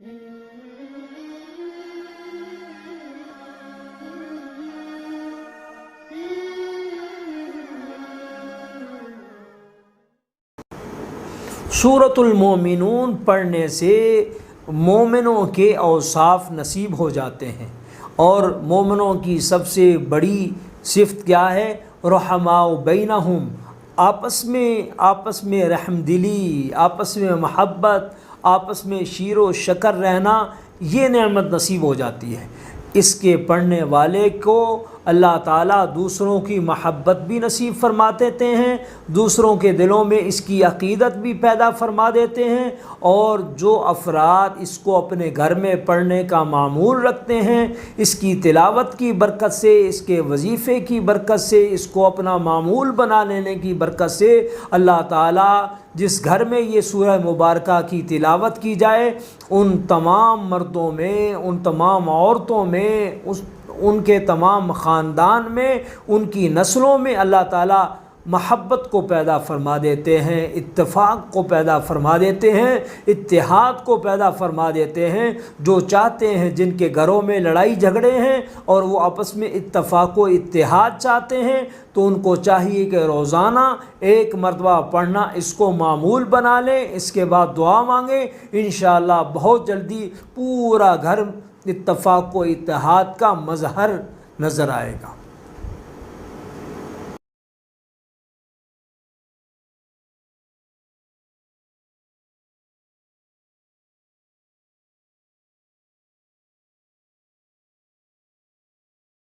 سورۃ المومنون پڑھنے سے مومنوں کے اوصاف نصیب ہو جاتے ہیں، اور مومنوں کی سب سے بڑی صفت کیا ہے؟ رحماء بینہم، آپس میں رحم دلی، آپس میں محبت، آپس میں شیر و شکر رہنا، یہ نعمت نصیب ہو جاتی ہے۔ اس کے پڑھنے والے کو اللہ تعالیٰ دوسروں کی محبت بھی نصیب فرما دیتے ہیں، دوسروں کے دلوں میں اس کی عقیدت بھی پیدا فرما دیتے ہیں، اور جو افراد اس کو اپنے گھر میں پڑھنے کا معمول رکھتے ہیں، اس کی تلاوت کی برکت سے، اس کے وظیفے کی برکت سے، اس کو اپنا معمول بنا لینے کی برکت سے، اللہ تعالیٰ جس گھر میں یہ سورہ مبارکہ کی تلاوت کی جائے، ان تمام مردوں میں، ان تمام عورتوں میں، ان کے تمام خاندان میں، ان کی نسلوں میں اللہ تعالیٰ محبت کو پیدا فرما دیتے ہیں، اتفاق کو پیدا فرما دیتے ہیں، اتحاد کو پیدا فرما دیتے ہیں۔ جو چاہتے ہیں، جن کے گھروں میں لڑائی جھگڑے ہیں اور وہ آپس میں اتفاق و اتحاد چاہتے ہیں، تو ان کو چاہیے کہ روزانہ ایک مرتبہ پڑھنا اس کو معمول بنا لیں، اس کے بعد دعا مانگیں، انشاءاللہ بہت جلدی پورا گھر اتفاق و اتحاد کا مظہر نظر آئے گا۔